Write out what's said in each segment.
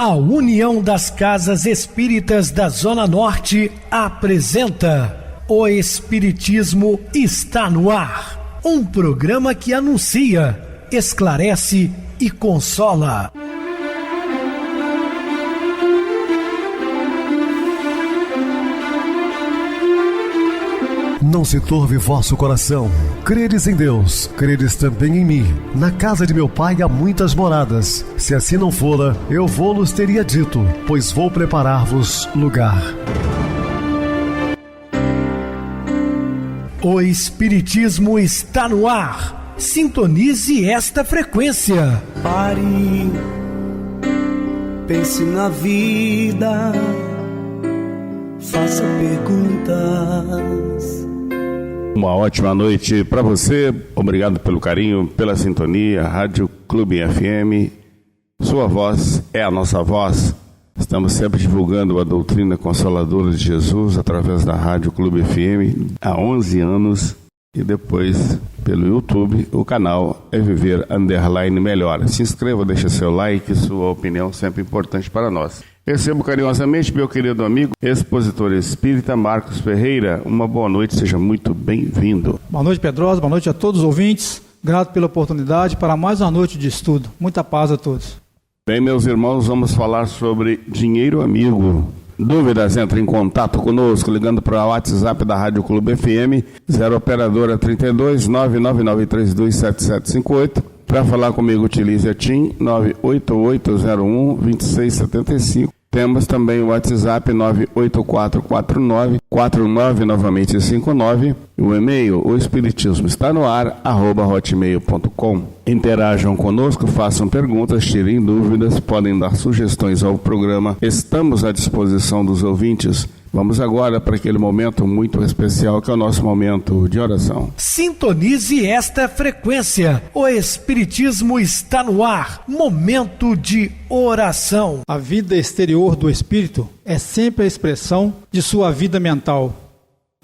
A União das Casas Espíritas da Zona Norte apresenta O Espiritismo está no ar, um programa que anuncia, esclarece e consola. Não se turve vosso coração. Credes em Deus, credes também em mim. Na casa de meu pai há muitas moradas. Se assim não fora, eu vou-los teria dito, pois vou preparar-vos lugar. O Espiritismo está no ar. Sintonize esta frequência. Pare, pense na vida, faça perguntas. Uma ótima noite para você, obrigado pelo carinho, pela sintonia, Rádio Clube FM, sua voz é a nossa voz. Estamos sempre divulgando a doutrina consoladora de Jesus através da Rádio Clube FM há 11 anos e depois pelo YouTube, o canal é Viver _ Melhor. Se inscreva, deixe seu like, sua opinião sempre importante para nós. Recebo carinhosamente meu querido amigo, expositor espírita Marcos Ferreira. Uma boa noite, seja muito bem-vindo. Boa noite, Pedrosa, boa noite a todos os ouvintes. Grato pela oportunidade para mais uma noite de estudo. Muita paz a todos. Bem, meus irmãos, vamos falar sobre dinheiro amigo. Dúvidas, entre em contato conosco ligando para o WhatsApp da Rádio Clube FM, 0 operadora 32 99932 7758. Para falar comigo, utilize a TIM 98801 2675. Temos também o WhatsApp 9844949, novamente 59. O e-mail, o espiritismo está no ar, @hotmail.com. Interajam conosco, façam perguntas, tirem dúvidas, podem dar sugestões ao programa. Estamos à disposição dos ouvintes. Vamos agora para aquele momento muito especial que é o nosso momento de oração. Sintonize esta frequência. O Espiritismo está no ar. Momento de oração. A vida exterior do espírito é sempre a expressão de sua vida mental.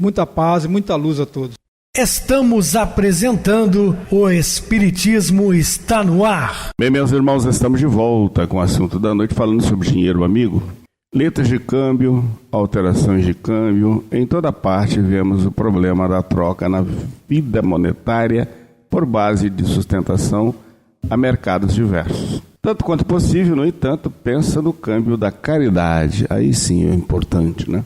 Muita paz e muita luz a todos. Estamos apresentando O Espiritismo está no ar. Bem, meus irmãos, estamos de volta com o assunto da noite falando sobre dinheiro amigo. Letras de câmbio, alterações de câmbio, em toda parte vemos o problema da troca na vida monetária por base de sustentação a mercados diversos. Tanto quanto possível, no entanto, pensa no câmbio da caridade. Aí sim é importante, né?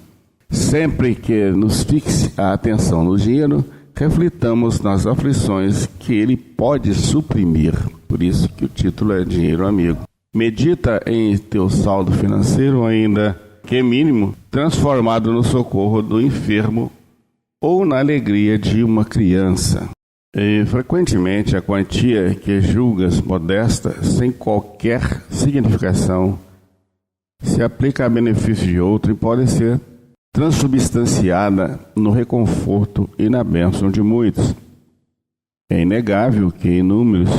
Sempre que nos fixe a atenção no dinheiro, reflitamos nas aflições que ele pode suprimir. Por isso que o título é Dinheiro Amigo. Medita em teu saldo financeiro, ainda que mínimo, transformado no socorro do enfermo ou na alegria de uma criança. E frequentemente a quantia que julgas modesta, sem qualquer significação, se aplica a benefício de outro e pode ser transubstanciada no reconforto e na bênção de muitos. É inegável que inúmeros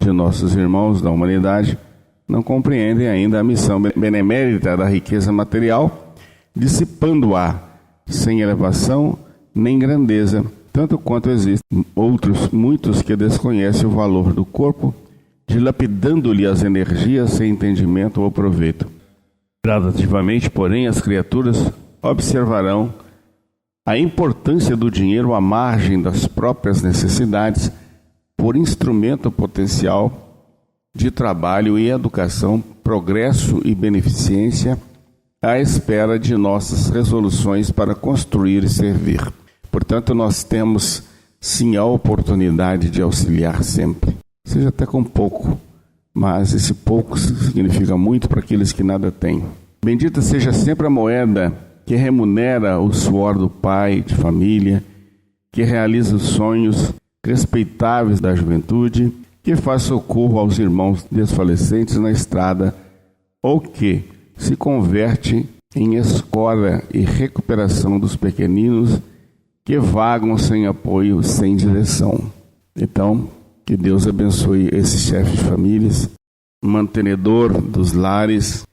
de nossos irmãos da humanidade não compreendem ainda a missão benemérita da riqueza material, dissipando-a sem elevação nem grandeza, tanto quanto existem outros muitos que desconhecem o valor do corpo, dilapidando-lhe as energias sem entendimento ou proveito. Gradativamente, porém, as criaturas observarão a importância do dinheiro à margem das próprias necessidades por instrumento potencial de trabalho e educação, progresso e beneficência, à espera de nossas resoluções para construir e servir. Portanto, nós temos sim a oportunidade de auxiliar sempre, seja até com pouco, mas esse pouco significa muito para aqueles que nada têm. Bendita seja sempre a moeda que remunera o suor do pai de família, que realiza os sonhos respeitáveis da juventude, que faz socorro aos irmãos desfalecentes na estrada, ou que se converte em escola e recuperação dos pequeninos que vagam sem apoio, sem direção. Então, que Deus abençoe esse chefe de famílias, mantenedor dos lares,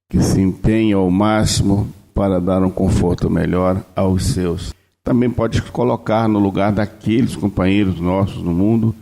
que se empenha ao máximo para dar um conforto melhor aos seus. Também pode colocar no lugar daqueles companheiros nossos no mundo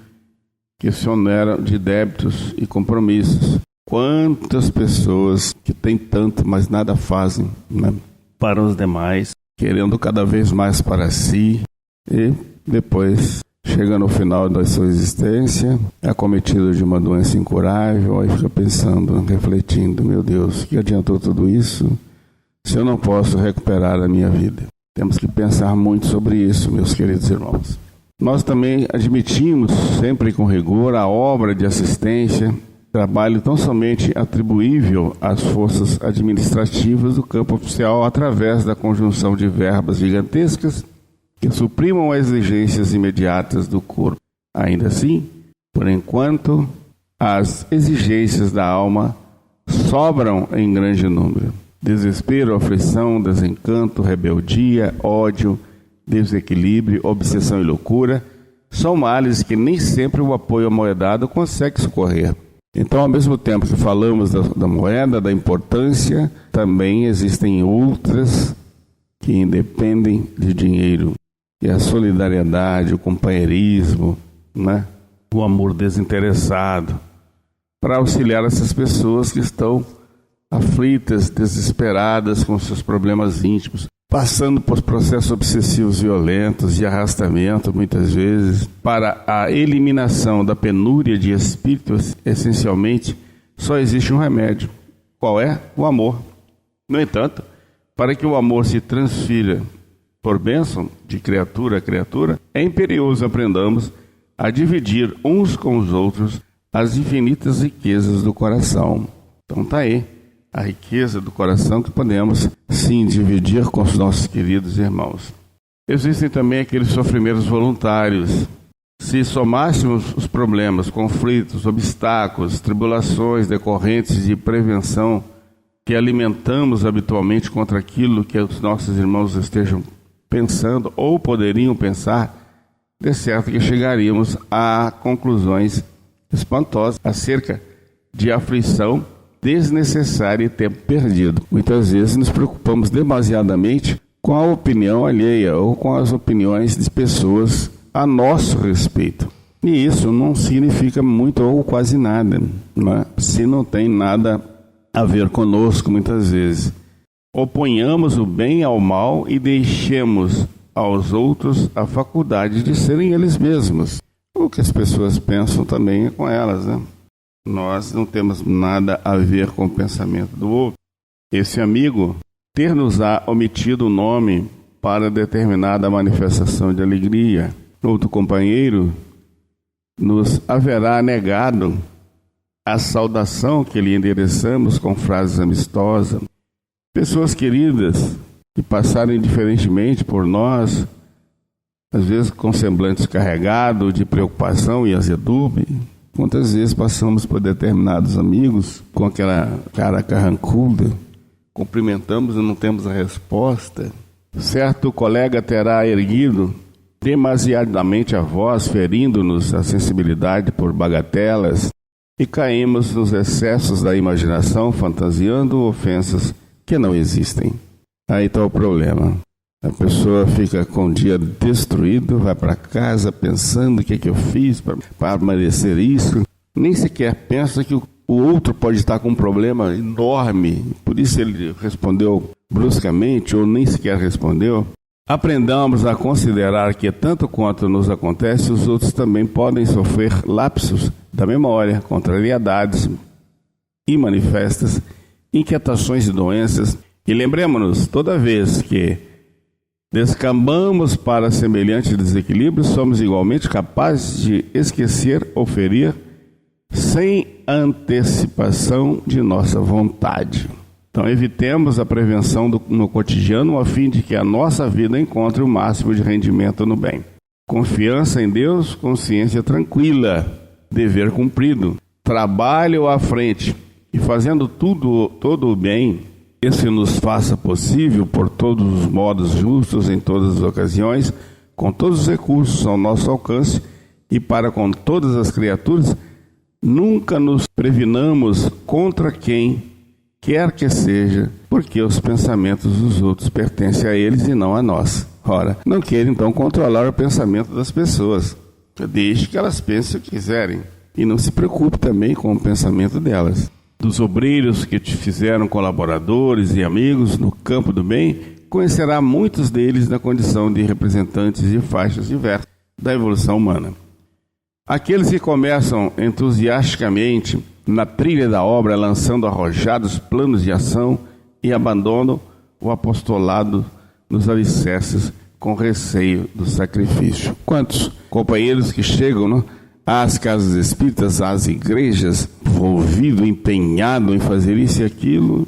que se oneram de débitos e compromissos, Quantas pessoas que têm tanto, mas nada fazem, né, para os demais, querendo cada vez mais para si, e depois chega no final da sua existência, é acometido de uma doença incurável, aí fica pensando, refletindo, meu Deus, que adiantou tudo isso se eu não posso recuperar a minha vida? Temos que pensar muito sobre isso, meus queridos irmãos. Nós também admitimos, sempre com rigor, a obra de assistência, trabalho tão somente atribuível às forças administrativas do campo oficial através da conjunção de verbas gigantescas que suprimam as exigências imediatas do corpo. Ainda assim, por enquanto, as exigências da alma sobram em grande número. Desespero, aflição, desencanto, rebeldia, ódio, desequilíbrio, obsessão e loucura são males que nem sempre o apoio amoedado consegue socorrer. Então, ao mesmo tempo que falamos da moeda, da importância, também existem outras que independem de dinheiro. E a solidariedade, o companheirismo, né? O amor desinteressado, para auxiliar essas pessoas que estão aflitas, desesperadas com seus problemas íntimos, passando por processos obsessivos violentos de arrastamento, muitas vezes, para a eliminação da penúria de espíritos, essencialmente, só existe um remédio. Qual é? O amor. No entanto, para que o amor se transfira por bênção de criatura a criatura, é imperioso aprendamos a dividir uns com os outros as infinitas riquezas do coração. Então está aí a riqueza do coração que podemos, sim, dividir com os nossos queridos irmãos. Existem também aqueles sofrimentos voluntários. Se somássemos os problemas, conflitos, obstáculos, tribulações decorrentes de prevenção que alimentamos habitualmente contra aquilo que os nossos irmãos estejam pensando ou poderiam pensar, de certo que chegaríamos a conclusões espantosas acerca de aflição desnecessária e tempo perdido. Muitas vezes nos preocupamos demasiadamente com a opinião alheia ou com as opiniões de pessoas a nosso respeito. E isso não significa muito ou quase nada, né? Se não tem nada a ver conosco, muitas vezes. Oponhamos o bem ao mal e deixemos aos outros a faculdade de serem eles mesmos. O que as pessoas pensam também é com elas, né? Nós não temos nada a ver com o pensamento do outro. Esse amigo ter-nos-á omitido o nome para determinada manifestação de alegria. Outro companheiro nos haverá negado a saudação que lhe endereçamos com frases amistosas. Pessoas queridas que passaram indiferentemente por nós, às vezes com semblantes carregados de preocupação e azedume. Quantas vezes passamos por determinados amigos com aquela cara carrancuda, cumprimentamos e não temos a resposta. Certo colega terá erguido demasiadamente a voz, ferindo-nos a sensibilidade por bagatelas, e caímos nos excessos da imaginação, fantasiando ofensas que não existem. Aí está o problema. A pessoa fica com o dia destruído, vai para casa pensando o que eu fiz para merecer isso. Nem sequer pensa que o outro pode estar com um problema enorme, por isso ele respondeu bruscamente ou nem sequer respondeu. Aprendamos a considerar que, tanto quanto nos acontece, os outros também podem sofrer lapsos da memória, contrariedades e manifestas inquietações e doenças. E lembremos-nos, toda vez que descambamos para semelhante desequilíbrio, somos igualmente capazes de esquecer ou ferir sem antecipação de nossa vontade. Então evitemos a prevenção no cotidiano a fim de que a nossa vida encontre o máximo de rendimento no bem. Confiança em Deus, consciência tranquila, dever cumprido, trabalho à frente e fazendo todo o bem, esse nos faça possível por todos os modos justos, em todas as ocasiões, com todos os recursos ao nosso alcance e para com todas as criaturas, nunca nos previnamos contra quem quer que seja, porque os pensamentos dos outros pertencem a eles e não a nós. Ora, não queira então controlar o pensamento das pessoas, deixe que elas pensem o que quiserem e não se preocupe também com o pensamento delas. dos obreiros que te fizeram colaboradores e amigos no campo do bem, conhecerá muitos deles na condição de representantes de faixas diversas da evolução humana. Aqueles que começam entusiasticamente na trilha da obra, lançando arrojados planos de ação e abandonam o apostolado nos alicerces com receio do sacrifício. Quantos companheiros que chegam às casas espíritas, às igrejas, envolvido, empenhado em fazer isso e aquilo,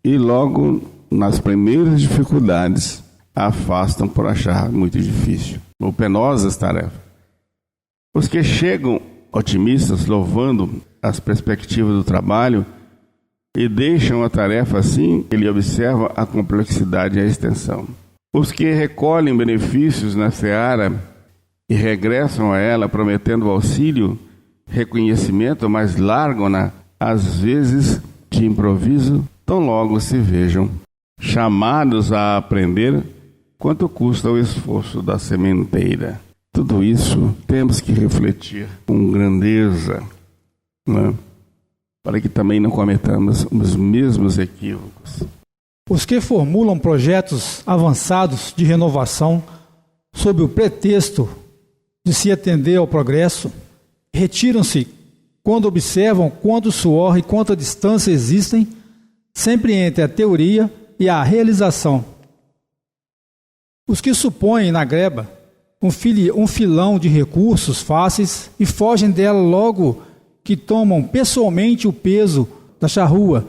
e logo nas primeiras dificuldades afastam por achar muito difícil ou penosas tarefas. Os que chegam otimistas, louvando as perspectivas do trabalho, e deixam a tarefa assim, ele observa a complexidade e a extensão. Os que recolhem benefícios na seara e regressam a ela prometendo auxílio, reconhecimento, mas largam-na, às vezes de improviso, tão logo se vejam chamados a aprender quanto custa o esforço da sementeira. Tudo isso temos que refletir com grandeza, né? Para que também não cometamos os mesmos equívocos. Os que formulam projetos avançados de renovação sob o pretexto de se atender ao progresso, retiram-se quando observam quanto suor e quanta distância existem sempre entre a teoria e a realização. Os que supõem na greba um filão de recursos fáceis e fogem dela logo que tomam pessoalmente o peso da charrua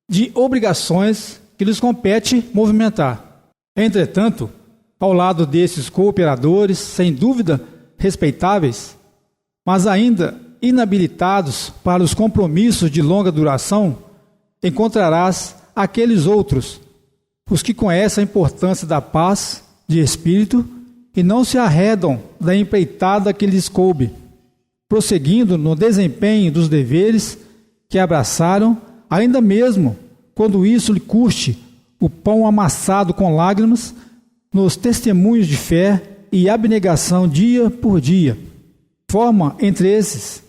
de obrigações que lhes compete movimentar. Entretanto, ao lado desses cooperadores, sem dúvida respeitáveis, mas ainda inabilitados para os compromissos de longa duração, encontrarás aqueles outros, os que conhecem a importância da paz de espírito e não se arredam da empreitada que lhes coube, prosseguindo no desempenho dos deveres que abraçaram, ainda mesmo quando isso lhe custe o pão amassado com lágrimas, nos testemunhos de fé e abnegação dia por dia. Forma entre esses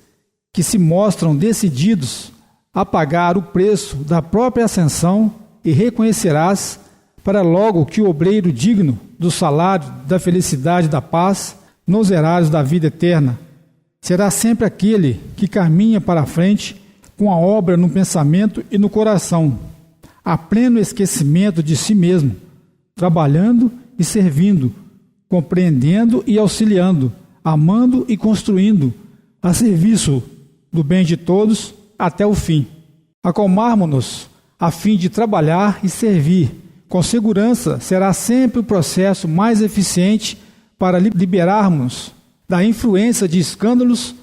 que se mostram decididos a pagar o preço da própria ascensão, e reconhecerás para logo que o obreiro digno do salário da felicidade e da paz nos erários da vida eterna será sempre aquele que caminha para a frente com a obra no pensamento e no coração, a pleno esquecimento de si mesmo, trabalhando e servindo, compreendendo e auxiliando, amando e construindo, a serviço do bem de todos até o fim. Acalmarmos-nos a fim de trabalhar e servir, com segurança será sempre o processo mais eficiente para liberarmos da influência de escândalos,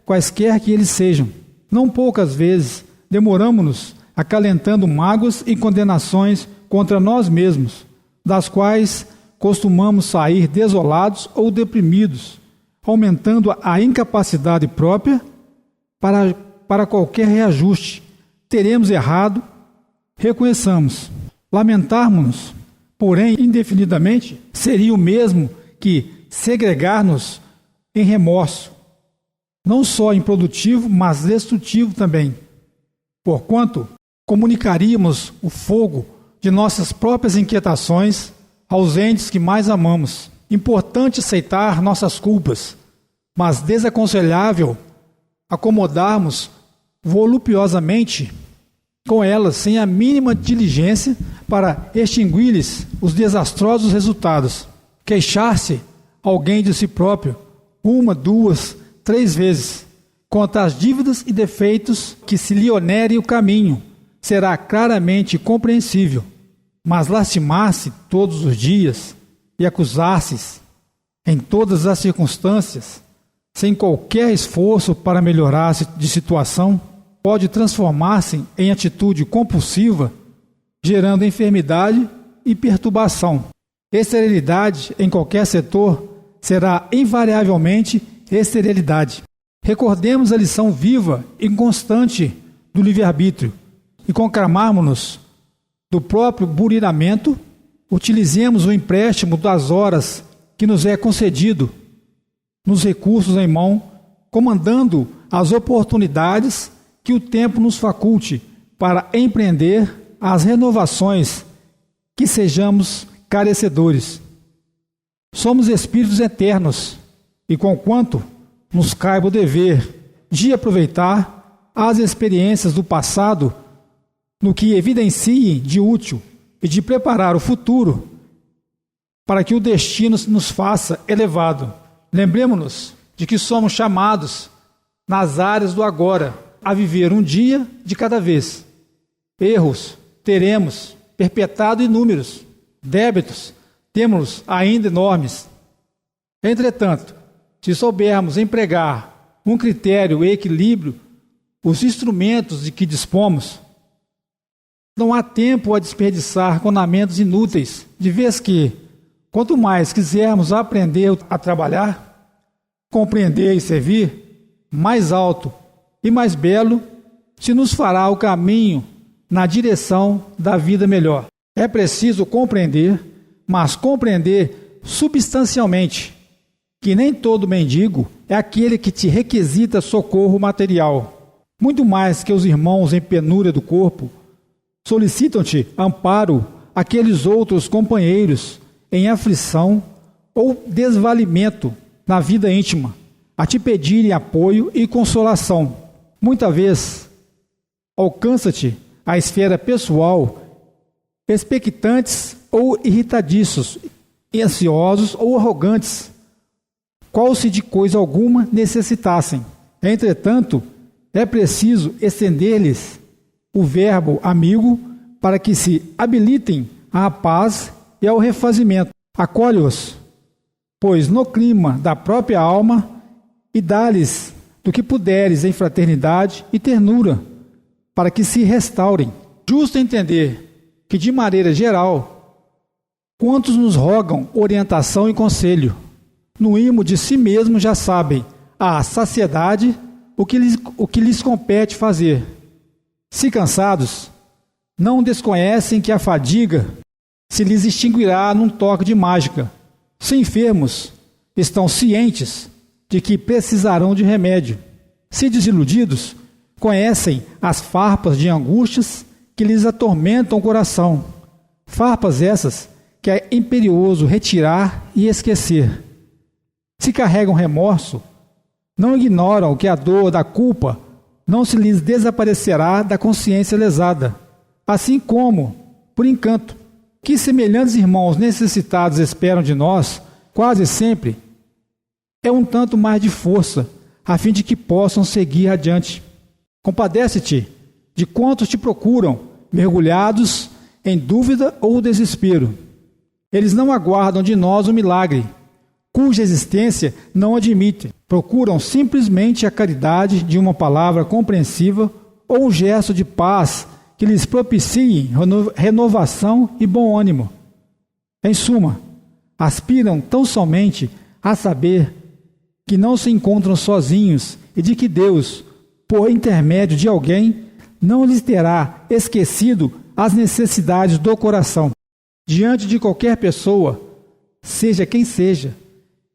quaisquer que eles sejam. Não poucas vezes demoramos-nos acalentando mágoas e condenações contra nós mesmos, das quais costumamos sair desolados ou deprimidos, aumentando a incapacidade própria para qualquer reajuste. Teremos errado, reconheçamos. Lamentarmos-nos, porém, indefinidamente, seria o mesmo que segregar-nos em remorso, não só improdutivo, mas destrutivo também, porquanto comunicaríamos o fogo de nossas próprias inquietações aos entes que mais amamos. Importante aceitar nossas culpas, mas desaconselhável acomodarmos volupiosamente com elas sem a mínima diligência para extinguir-lhes os desastrosos resultados. Queixar-se alguém de si próprio 1, 2, 3 vezes quanto às dívidas e defeitos que se lhe onere o caminho será claramente compreensível, mas lastimar-se todos os dias e acusar-se em todas as circunstâncias, sem qualquer esforço para melhorar de situação, pode transformar-se em atitude compulsiva, gerando enfermidade e perturbação. Esterilidade em qualquer setor será invariavelmente esterilidade. Recordemos a lição viva e constante do livre-arbítrio e conclamarmos-nos do próprio burilamento, utilizemos o empréstimo das horas que nos é concedido, nos recursos em mão, comandando as oportunidades que o tempo nos faculte para empreender as renovações que sejamos carecedores. Somos espíritos eternos e, conquanto nos caiba o dever de aproveitar as experiências do passado no que evidenciem de útil e de preparar o futuro para que o destino nos faça elevado. Lembremos-nos de que somos chamados nas áreas do agora a viver um dia de cada vez. Erros teremos perpetrado inúmeros, débitos temos ainda enormes. Entretanto, se soubermos empregar um critério e equilíbrio, os instrumentos de que dispomos, não há tempo a desperdiçar com lamentos inúteis, de vez que, quanto mais quisermos aprender a trabalhar, compreender e servir, mais alto e mais belo se nos fará o caminho na direção da vida melhor. É preciso compreender, mas compreender substancialmente, que nem todo mendigo é aquele que te requisita socorro material. Muito mais que os irmãos em penúria do corpo, solicitam-te amparo aqueles outros companheiros em aflição ou desvalimento na vida íntima, a te pedirem apoio e consolação. Muita vez, alcança-te a esfera pessoal, expectantes ou irritadiços, ansiosos ou arrogantes, qual se de coisa alguma necessitassem. Entretanto, é preciso estender-lhes o verbo amigo para que se habilitem à paz e ao refazimento. Acolhe-os, pois no clima da própria alma, e dá-lhes do que puderes em fraternidade e ternura, para que se restaurem. Justo entender que, de maneira geral, quantos nos rogam orientação e conselho, no imo de si mesmo já sabem, à saciedade, o que lhes compete fazer. Se cansados, não desconhecem que a fadiga se lhes extinguirá num toque de mágica. Se enfermos, estão cientes de que precisarão de remédio. Se desiludidos, conhecem as farpas de angústias que lhes atormentam o coração. Farpas essas que é imperioso retirar e esquecer. Se carregam remorso, não ignoram que a dor da culpa não se lhes desaparecerá da consciência lesada. Assim como, por encanto, que semelhantes irmãos necessitados esperam de nós, quase sempre, é um tanto mais de força, a fim de que possam seguir adiante. Compadece-te de quantos te procuram, mergulhados em dúvida ou desespero. Eles não aguardam de nós o milagre, cuja existência não admitem. Procuram simplesmente a caridade de uma palavra compreensiva ou um gesto de paz que lhes propicie renovação e bom ânimo. Em suma, aspiram tão somente a saber que não se encontram sozinhos e de que Deus, por intermédio de alguém, não lhes terá esquecido as necessidades do coração. Diante de qualquer pessoa, seja quem seja,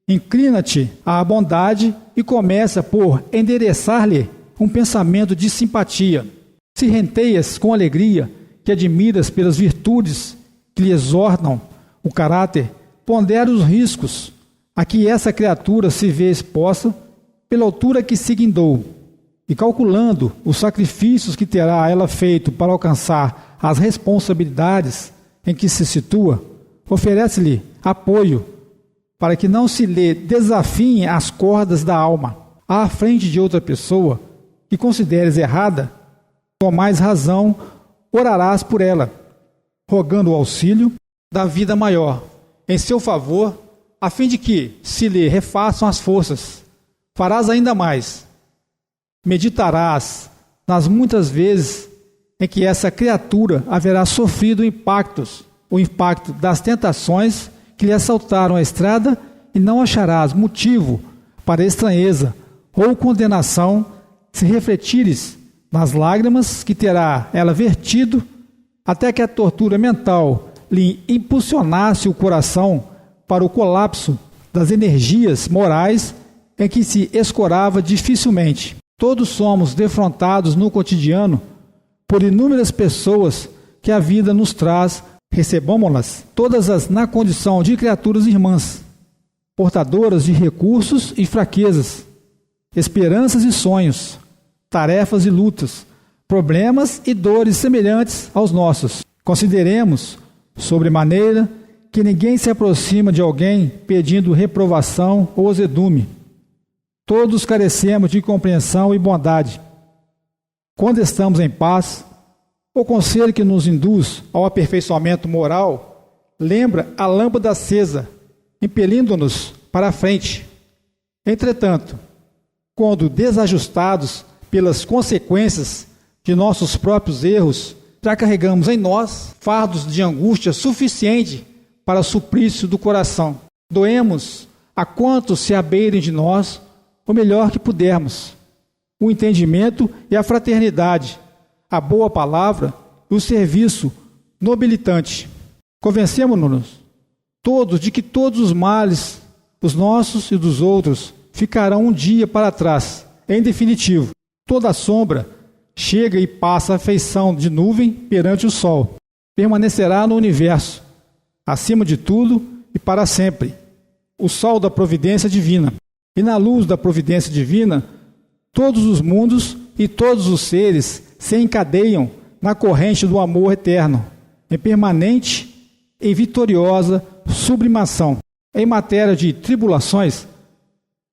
inclina-te à bondade e começa por endereçar-lhe um pensamento de simpatia. Se renteias com alegria que admiras pelas virtudes que lhe exortam o caráter, pondera os riscos a que essa criatura se vê exposta pela altura que se guindou, e calculando os sacrifícios que terá ela feito para alcançar as responsabilidades em que se situa, oferece-lhe apoio para que não se lhe desafiem as cordas da alma. À frente de outra pessoa que consideres errada, com mais razão orarás por ela, rogando o auxílio da vida maior em seu favor, a fim de que se lhe refaçam as forças. Farás ainda mais. Meditarás nas muitas vezes em que essa criatura haverá sofrido o impacto das tentações que lhe assaltaram a estrada, e não acharás motivo para estranheza ou condenação se refletires nas lágrimas que terá ela vertido, até que a tortura mental lhe impulsionasse o coração para o colapso das energias morais em que se escorava dificilmente. Todos somos defrontados no cotidiano por inúmeras pessoas que a vida nos traz, recebamos-las, todas na condição de criaturas irmãs, portadoras de recursos e fraquezas, esperanças e sonhos, tarefas e lutas, problemas e dores semelhantes aos nossos. Consideremos, sobremaneira, que ninguém se aproxima de alguém pedindo reprovação ou azedume. Todos carecemos de compreensão e bondade. Quando estamos em paz, o conselho que nos induz ao aperfeiçoamento moral lembra a lâmpada acesa, impelindo-nos para a frente. Entretanto, quando desajustados pelas consequências de nossos próprios erros, já carregamos em nós fardos de angústia suficiente para o suplício do coração. Doemos a quantos se abeirem de nós o melhor que pudermos, o entendimento e a fraternidade, a boa palavra e o serviço nobilitante. Convencemos-nos todos de que todos os males, os nossos e dos outros, ficarão um dia para trás. Em definitivo, toda sombra chega e passa a feição de nuvem perante o sol. Permanecerá no universo, acima de tudo e para sempre, o sol da providência divina. E na luz da providência divina, todos os mundos e todos os seres se encadeiam na corrente do amor eterno, em permanente e vitoriosa sublimação. Em matéria de tribulações,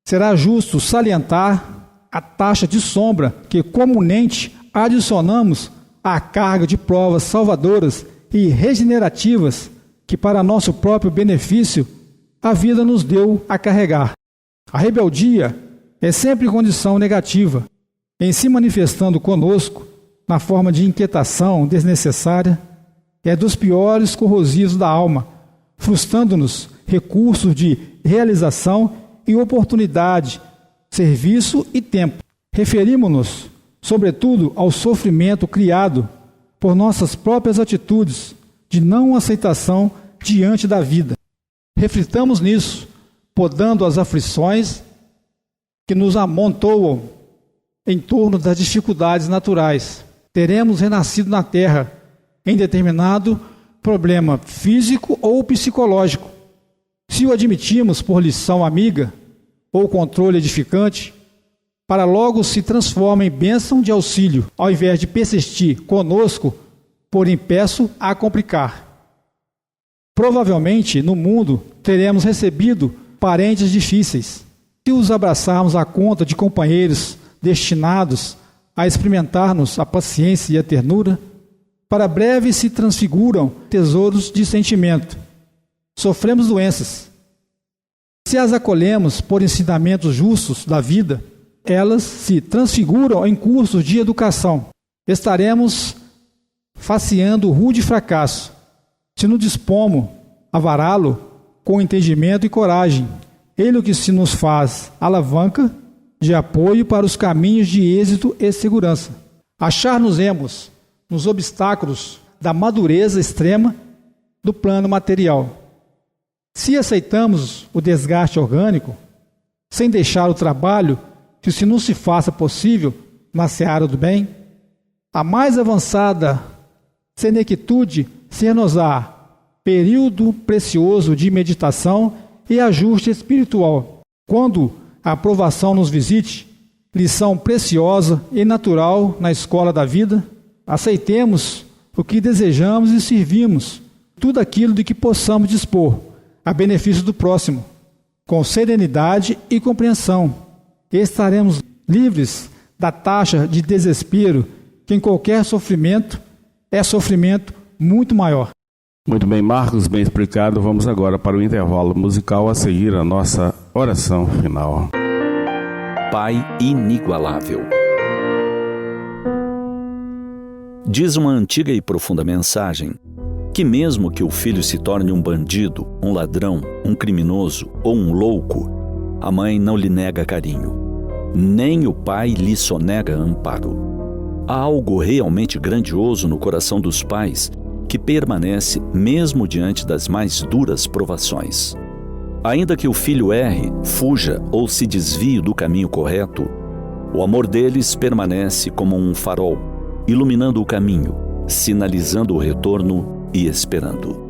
será justo salientar a taxa de sombra que comumente adicionamos à carga de provas salvadoras e regenerativas que, para nosso próprio benefício, a vida nos deu a carregar. A rebeldia é sempre condição negativa, em se manifestando conosco na forma de inquietação desnecessária, é dos piores corrosivos da alma, frustrando-nos recursos de realização e oportunidade, serviço e tempo. Referimos-nos, sobretudo, ao sofrimento criado por nossas próprias atitudes de não aceitação diante da vida. Reflitamos nisso, podando as aflições que nos amontoam em torno das dificuldades naturais. Teremos renascido na terra em determinado problema físico ou psicológico. Se o admitimos por lição amiga ou controle edificante, para logo se transforma em bênção de auxílio, ao invés de persistir conosco por impeço a complicar. Provavelmente, no mundo, teremos recebido parentes difíceis. Se os abraçarmos à conta de companheiros destinados a experimentar-nos a paciência e a ternura, para breve se transfiguram tesouros de sentimento. Sofremos doenças. Se as acolhemos por ensinamentos justos da vida, elas se transfiguram em cursos de educação. Estaremos faceando o rude fracasso, se nos dispomos a vará-lo com entendimento e coragem. Ele o que se nos faz alavanca de apoio para os caminhos de êxito e segurança. Achar-nos-emos nos obstáculos da madureza extrema do plano material. Se aceitamos o desgaste orgânico, sem deixar o trabalho que se não se faça possível na seara do bem, a mais avançada senectude ser-nos-á período precioso de meditação e ajuste espiritual. Quando a aprovação nos visite, lição preciosa e natural na escola da vida, aceitemos o que desejamos e servimos tudo aquilo de que possamos dispor, a benefício do próximo, com serenidade e compreensão. E estaremos livres da taxa de desespero, que em qualquer sofrimento é sofrimento muito maior. Muito bem, Marcos, bem explicado. Vamos agora para o intervalo musical, a seguir a nossa oração final. Pai inigualável. Diz uma antiga e profunda mensagem que mesmo que o filho se torne um bandido, um ladrão, um criminoso ou um louco, a mãe não lhe nega carinho, nem o pai lhe sonega amparo. Há algo realmente grandioso no coração dos pais que permanece mesmo diante das mais duras provações. Ainda que o filho erre, fuja ou se desvie do caminho correto, O amor deles permanece como um farol, iluminando o caminho, sinalizando o retorno e esperando.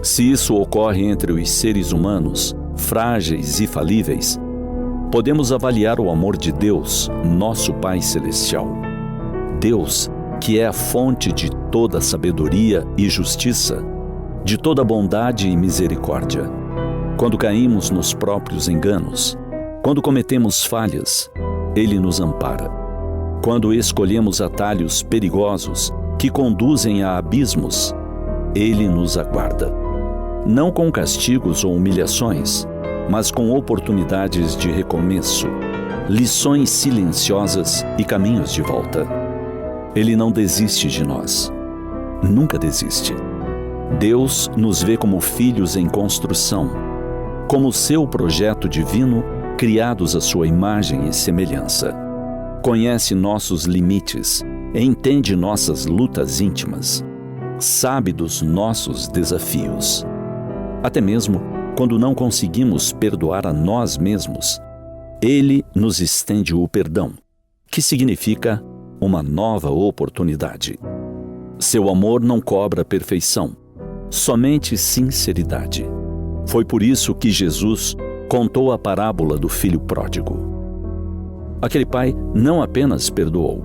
Se isso ocorre entre os seres humanos, frágeis e falíveis, podemos avaliar o amor de Deus, nosso Pai Celestial. Deus, que é a fonte de toda sabedoria e justiça, de toda bondade e misericórdia. Quando caímos nos próprios enganos, quando cometemos falhas, Ele nos ampara. Quando escolhemos atalhos perigosos que conduzem a abismos, Ele nos aguarda. Não com castigos ou humilhações, mas com oportunidades de recomeço, lições silenciosas e caminhos de volta. Ele não desiste de nós. Nunca desiste. Deus nos vê como filhos em construção, como seu projeto divino, criados à sua imagem e semelhança. Conhece nossos limites, entende nossas lutas íntimas, sabe dos nossos desafios. Até mesmo quando não conseguimos perdoar a nós mesmos, Ele nos estende o perdão, que significa uma nova oportunidade. Seu amor não cobra perfeição, somente sinceridade. Foi por isso que Jesus contou a parábola do filho pródigo. Aquele pai não apenas perdoou,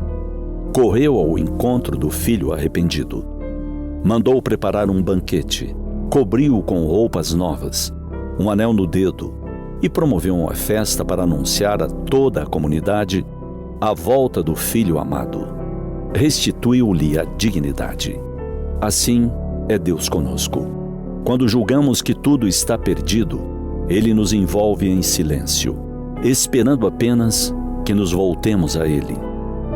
correu ao encontro do filho arrependido. Mandou preparar um banquete, cobriu-o com roupas novas, um anel no dedo e promoveu uma festa para anunciar a toda a comunidade a volta do filho amado. Restituiu-lhe a dignidade. Assim é Deus conosco. Quando julgamos que tudo está perdido, Ele nos envolve em silêncio, esperando apenas que nos voltemos a Ele,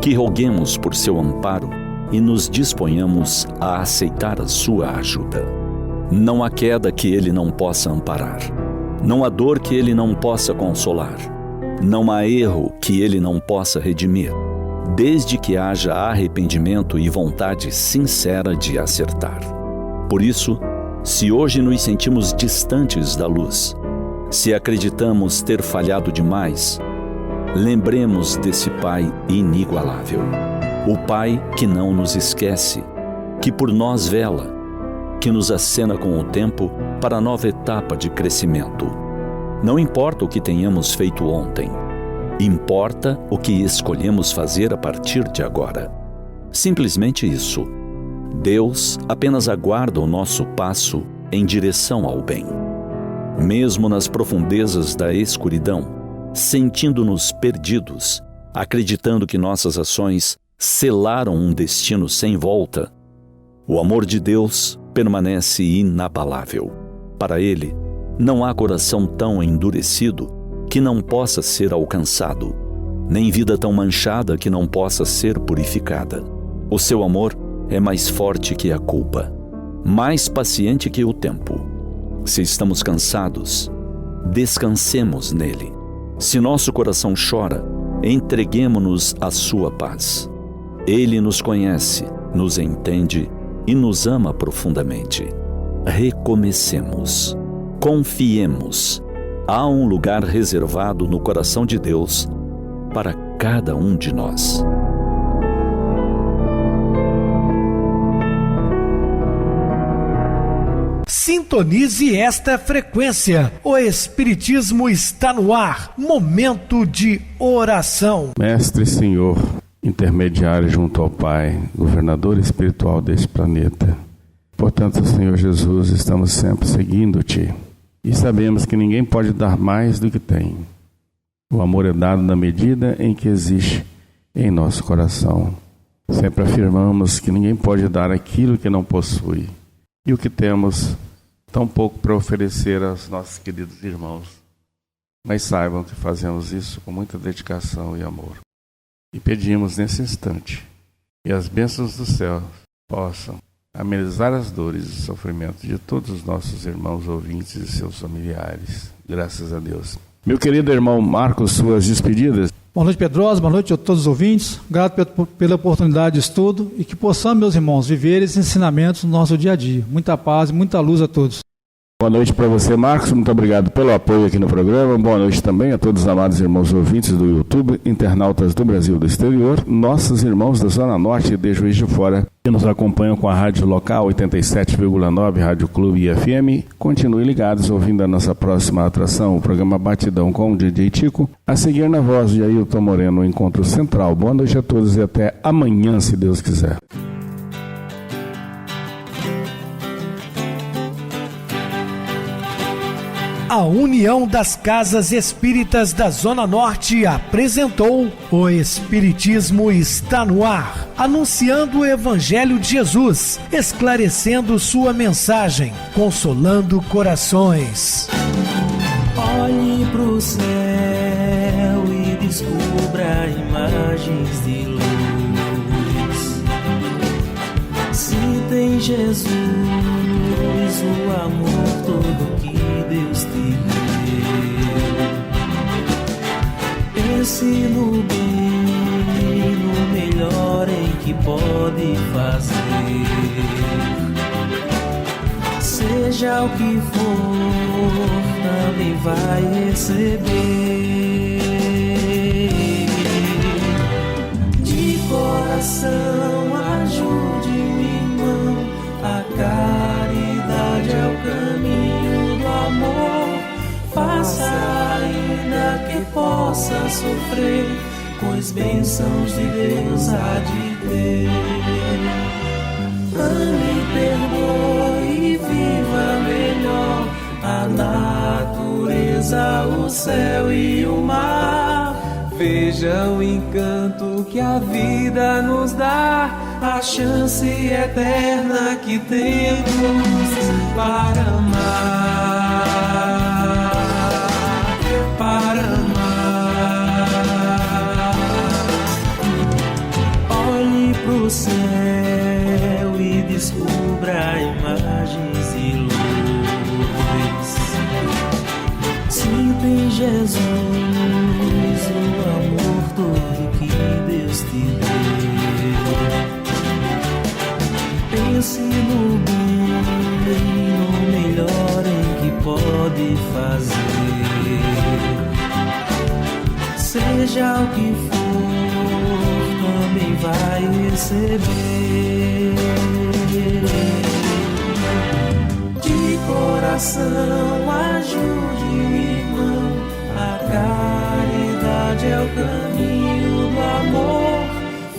que roguemos por seu amparo e nos disponhamos a aceitar a sua ajuda. Não há queda que Ele não possa amparar. Não há dor que Ele não possa consolar. Não há erro que Ele não possa redimir, desde que haja arrependimento e vontade sincera de acertar. Por isso, se hoje nos sentimos distantes da luz, se acreditamos ter falhado demais, lembremos desse Pai inigualável. O Pai que não nos esquece, que por nós vela, que nos acena com o tempo para a nova etapa de crescimento. Não importa o que tenhamos feito ontem, importa o que escolhemos fazer a partir de agora. Simplesmente isso. Deus apenas aguarda o nosso passo em direção ao bem. Mesmo nas profundezas da escuridão, sentindo-nos perdidos, acreditando que nossas ações selaram um destino sem volta, o amor de Deus permanece inabalável. Para Ele, não há coração tão endurecido que não possa ser alcançado, nem vida tão manchada que não possa ser purificada. O seu amor é mais forte que a culpa, mais paciente que o tempo. Se estamos cansados, descansemos nele. Se nosso coração chora, entreguemo-nos à sua paz. Ele nos conhece, nos entende e nos ama profundamente. Recomecemos. Confiemos. Há um lugar reservado no coração de Deus para cada um de nós. Sintonize esta frequência. O Espiritismo está no ar. Momento de oração. Mestre Senhor, intermediário junto ao Pai, governador espiritual deste planeta. Portanto, Senhor Jesus, estamos sempre seguindo-te e sabemos que ninguém pode dar mais do que tem. O amor é dado na medida em que existe em nosso coração. Sempre afirmamos que ninguém pode dar aquilo que não possui. E o que temos, tão pouco para oferecer aos nossos queridos irmãos. Mas saibam que fazemos isso com muita dedicação e amor. E pedimos nesse instante que as bênçãos do céu possam amenizar as dores e sofrimentos de todos os nossos irmãos ouvintes e seus familiares. Graças a Deus. Meu querido irmão Marcos, suas despedidas. Boa noite, Pedrosa. Boa noite a todos os ouvintes. Grato pela oportunidade de estudo e que possamos, meus irmãos, viver esses ensinamentos no nosso dia a dia. Muita paz e muita luz a todos. Boa noite para você, Marcos. Muito obrigado pelo apoio aqui no programa. Boa noite também a todos os amados irmãos ouvintes do YouTube, internautas do Brasil e do exterior, nossos irmãos da Zona Norte e de Juiz de Fora, que nos acompanham com a rádio local 87,9, Rádio Clube e FM. Continuem ligados ouvindo a nossa próxima atração, o programa Batidão com o DJ Tico. A seguir na voz de Ailton Moreno, o Encontro Central. Boa noite a todos e até amanhã, se Deus quiser. A União das Casas Espíritas da Zona Norte apresentou O Espiritismo Está no Ar, anunciando o Evangelho de Jesus, esclarecendo sua mensagem, consolando corações. Olhe pro céu e descubra imagens de luz. Se tem Jesus, o amor todo que Deus te deu. Pense no bem, no melhor em que pode fazer. Seja o que for, também vai receber. De coração, ajude meu irmão, a caridade é o caminho do amor. Faça ainda que possa sofrer, pois bênçãos de Deus há de ter. Ame, perdoe e viva melhor a natureza, o céu e o mar. Veja o encanto que a vida nos dá, a chance eterna que temos para amar, para amar. Olhe pro céu e descubra imagens de luz. Sinta em Jesus o amor todo que Deus te deu. Pense no bem, no melhor em que pode fazer. Seja o que for, também vai receber. De coração, ajude o irmão, a caridade é o caminho do amor.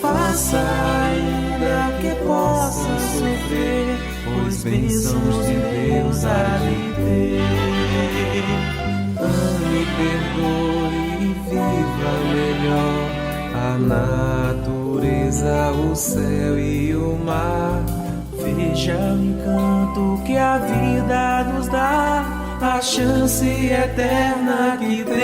Faça ainda que possa sofrer, pois bênçãos de Deus há de ter. Ame, perdoe e viva melhor a natureza, o céu e o mar. Veja o encanto que a vida nos dá, a chance eterna que tem.